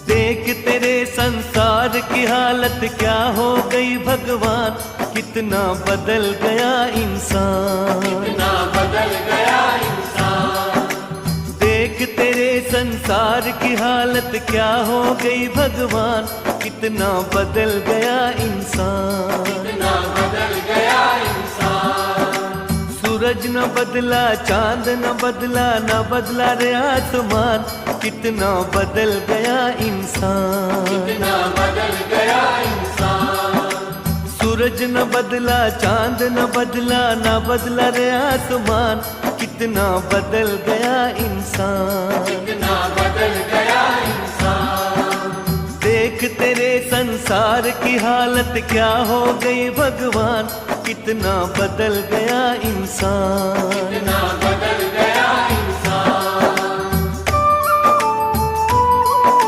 देख तेरे संसार की हालत क्या हो गई भगवान, कितना बदल गया इंसान, कितना बदल गया इंसान। देख तेरे संसार की हालत क्या हो गई भगवान, कितना बदल गया इंसान, कितना बदल गया इंसान। सूरज न बदला, चांद न बदला, न बदला रे आसमान, कितना बदल गया इंसान, कितना बदल गया इंसान। सूरज न बदला, चांद न बदला, न बदला रे आसमान, कितना बदल गया इंसान, कितना बदल गया इंसान। देख तेरे संसार की हालत क्या हो गई भगवान, कितना बदल गया इंसान, कितना बदल